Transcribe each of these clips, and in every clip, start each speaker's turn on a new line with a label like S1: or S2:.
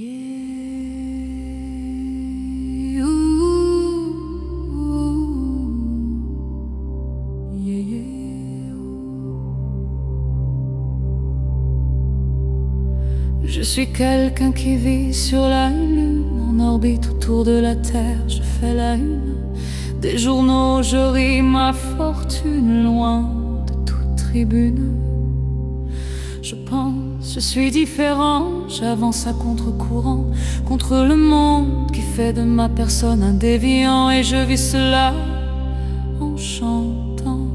S1: Yeah, ooh, ooh, yeah, yeah, ooh. Je suis quelqu'un qui vit sur la lune, en orbite autour de la terre. Je fais la une des journaux, je ris ma fortune loin de toute tribune. Je pense, je suis différent, j'avance à contre-courant, contre le monde qui fait de ma personne un déviant. Et je vis cela en chantant.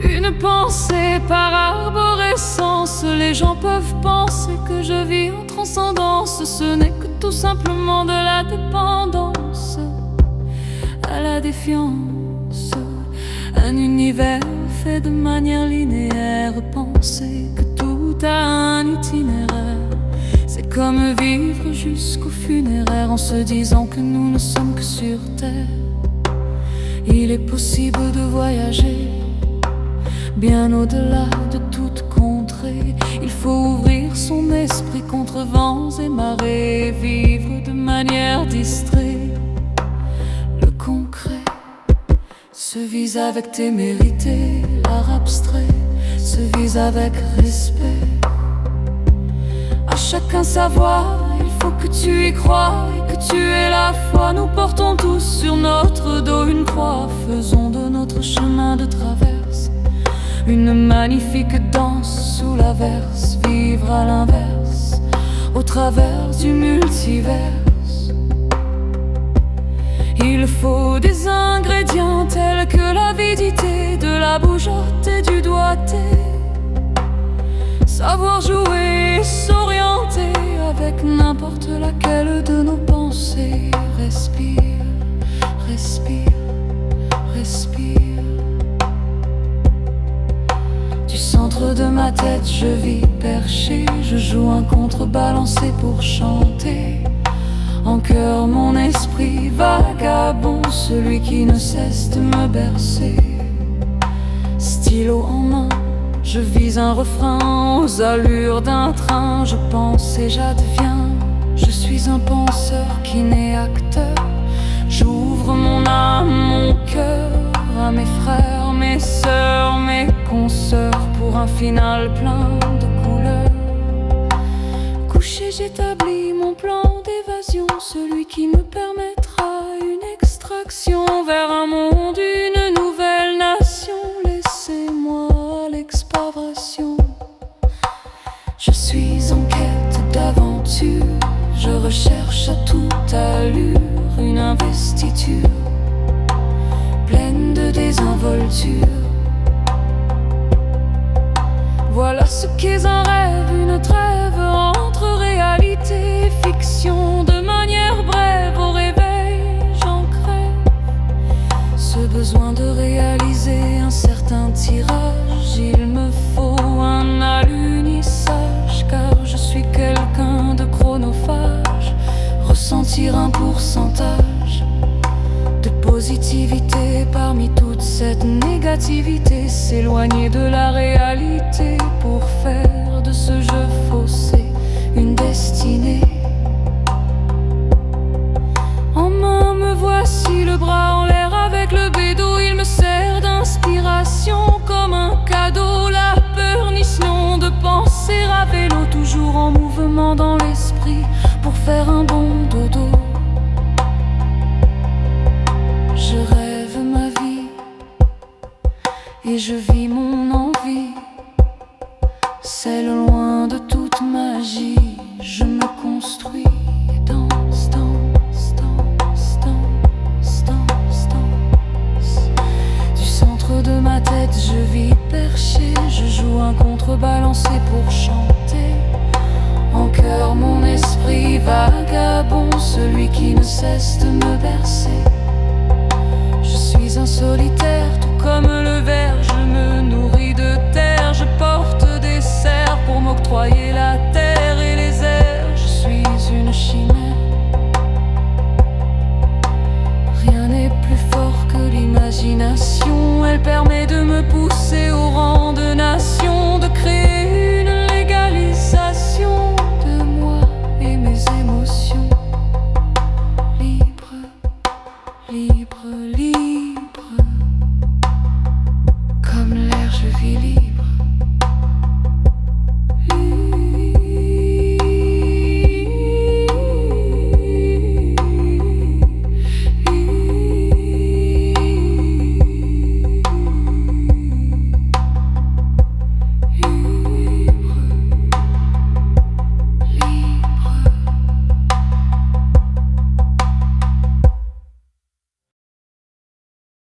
S1: Une pensée par arborescence, les gens peuvent penser que je vis en transcendance. Ce n'est que tout simplement de la dépendance à la défiance. Un univers fait de manière linéaire, penser que tout a un itinéraire. C'est comme vivre jusqu'au funéraire en se disant que nous ne sommes que sur terre. Il est possible de voyager bien au-delà de toute contrée. Il faut ouvrir son esprit contre vents et marées, vivre de manière distraite. Le concret se vise avec témérité, l'art abstrait se vise avec respect. À chacun sa voix, il faut que tu y crois et que tu aies la foi. Nous portons tous sur notre dos une croix, faisons de notre chemin de traverse une magnifique danse sous l'averse. Vivre à l'inverse, au travers du multiverse. Il faut des ingrédients tels que l'avidité, de la bougeotte et du doigté. Savoir jouer et s'orienter avec n'importe laquelle de nos pensées. Respire, respire, respire. Du centre de ma tête je vis perché, je joue un contrebalancé pour chanter. En chœur mon esprit vagabond, celui qui ne cesse de me bercer. Stylo en main, je vise un refrain aux allures d'un train. Je pense et j'adviens, je suis un penseur qui n'est acteur. J'ouvre mon âme, mon cœur à mes frères, mes sœurs, mes consoeurs, pour un final plein de couleurs. Couché j'établis mon plan d'évasion, celui qui me permettra une extraction vers un monde, une nouvelle nation. Laissez-moi l'exploration. Je suis en quête d'aventure, je recherche à toute allure une investiture pleine de désinvolture. Voilà ce qu'est un rêve, une trêve entre réalité et fiction. De manière brève au réveil, j'en crève. Ce besoin de réaliser un certain tirage, il me faut un alunissage, car je suis quelqu'un de chronophage. Ressentir un pourcentage de positivité parmi toute cette négativité, s'éloigner de la réalité pour faire de ce jeu faussé une destinée. En main me voici, le bras en l'air avec le bédo. Il me sert d'inspiration comme un cadeau. La permission de penser à vélo, toujours en mouvement dans l'esprit pour faire un bon dodo. Je rêve ma vie et je vis mon envie, celle loin de toute magie. Je me construis, danse, danse, danse, danse, danse, danse. Du centre de ma tête je vis perché, je joue un contrebalancé pour chanter. En chœur mon esprit vagabond, celui qui ne cesse de me bercer. Je suis un solitaire, tout comme le ver, je me nourris de terre. Je porte des serres pour m'octroyer